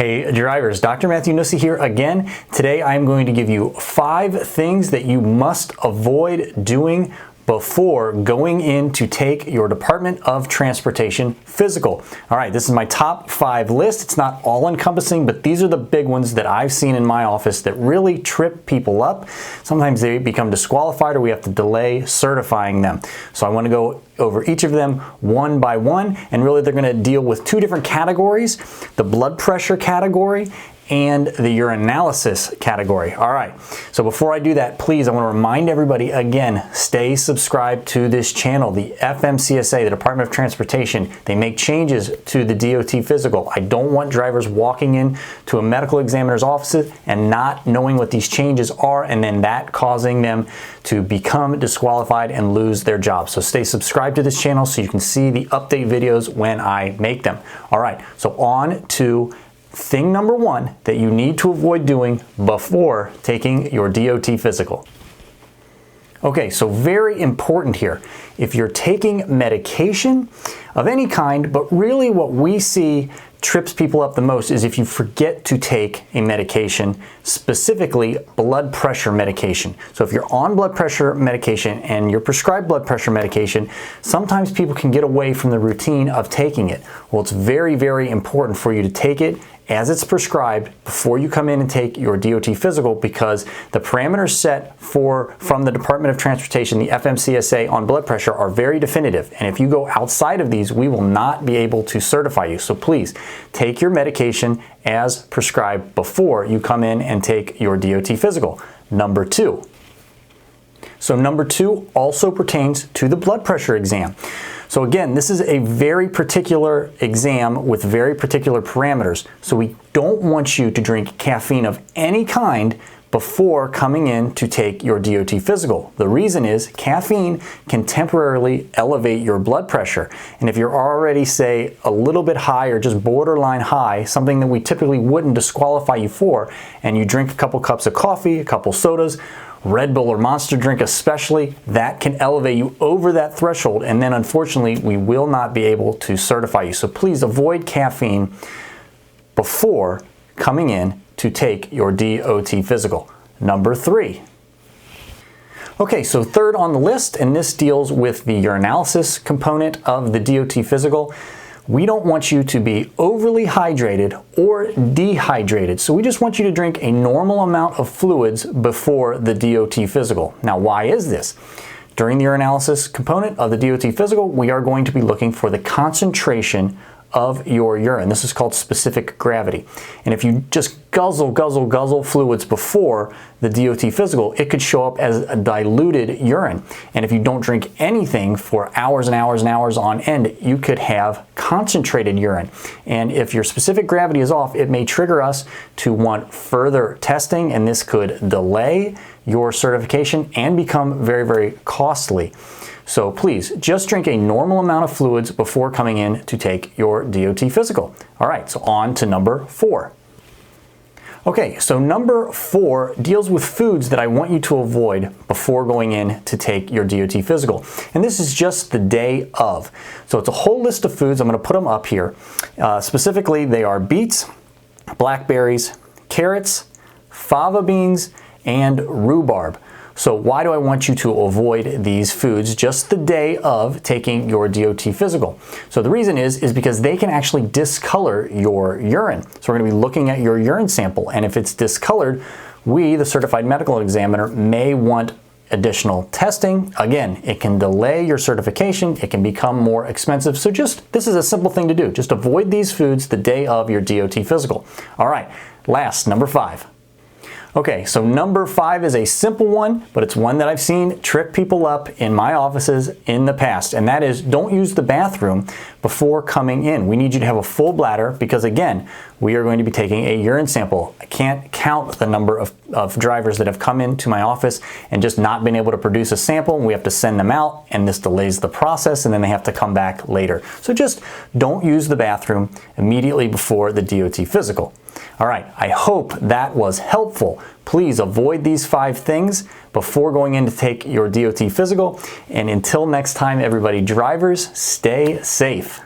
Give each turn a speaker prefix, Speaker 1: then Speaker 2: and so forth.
Speaker 1: Hey drivers, Dr. Matthew Nuesse here again. Today I'm going to give you 5 things that you must avoid doing before going in to take your Department of Transportation physical. All right, this is my top 5 list. It's not all encompassing, but these are the big ones that I've seen in my office that really trip people up. Sometimes they become disqualified or we have to delay certifying them. So I want to go over each of them one by one, and really they're going to deal with 2 different categories, the blood pressure category and the urinalysis category. All right, so before I do that, please, I want to remind everybody again, stay subscribed to this channel. The FMCSA, the Department of Transportation, they make changes to the DOT physical. I don't want drivers walking in to a medical examiner's office and not knowing what these changes are, and then that causing them to become disqualified and lose their job. So stay subscribed to this channel so you can see the update videos when I make them. All right, so on to thing number 1 that you need to avoid doing before taking your DOT physical. Okay, so very important here. If you're taking medication of any kind, but really what we see trips people up the most is if you forget to take a medication, specifically blood pressure medication. So if you're on blood pressure medication and you're prescribed blood pressure medication, sometimes people can get away from the routine of taking it. Well, it's very, very important for you to take it as it's prescribed before you come in and take your DOT physical, because the parameters set from the Department of Transportation, the FMCSA, on blood pressure are very definitive. And if you go outside of these, we will not be able to certify you. So please take your medication as prescribed before you come in and take your DOT physical. Number 2. So number 2 also pertains to the blood pressure exam. So again, this is a very particular exam with very particular parameters. So we don't want you to drink caffeine of any kind before coming in to take your DOT physical. The reason is caffeine can temporarily elevate your blood pressure. And if you're already, say, a little bit high or just borderline high, something that we typically wouldn't disqualify you for, and you drink a couple cups of coffee, a couple sodas, Red Bull or Monster drink especially, that can elevate you over that threshold, and then unfortunately we will not be able to certify you. So please avoid caffeine before coming in to take your DOT physical. Number 3. Okay, so third on the list, and this deals with the urinalysis component of the DOT physical. We don't want you to be overly hydrated or dehydrated. So we just want you to drink a normal amount of fluids before the DOT physical. Now, why is this? During the urinalysis component of the DOT physical, we are going to be looking for the concentration of your urine. This is called specific gravity. And if you just guzzle fluids before the DOT physical, it could show up as a diluted urine. And if you don't drink anything for hours and hours and hours on end, you could have concentrated urine. And if your specific gravity is off, it may trigger us to want further testing, and this could delay your certification and become very, very costly. So please, just drink a normal amount of fluids before coming in to take your DOT physical. All right, so on to number 4. Okay, so number 4 deals with foods that I want you to avoid before going in to take your DOT physical. And this is just the day of. So it's a whole list of foods. I'm going to put them up here. Specifically, they are beets, blackberries, carrots, fava beans, and rhubarb. So why do I want you to avoid these foods just the day of taking your DOT physical? So the reason is because they can actually discolor your urine. So we're going to be looking at your urine sample, and if it's discolored, we, the certified medical examiner, may want additional testing. Again, it can delay your certification, it can become more expensive. So this is a simple thing to do. Just avoid these foods the day of your DOT physical. All right, last, number 5. Okay, so number 5 is a simple one, but it's one that I've seen trip people up in my offices in the past, and that is don't use the bathroom before coming in. We need you to have a full bladder because, again, we are going to be taking a urine sample. I can't count the number of drivers that have come into my office and just not been able to produce a sample, and we have to send them out, and this delays the process, and then they have to come back later. So just don't use the bathroom immediately before the DOT physical. All right, I hope that was helpful. Please avoid these 5 things before going in to take your DOT physical. And until next time, everybody, drivers, stay safe.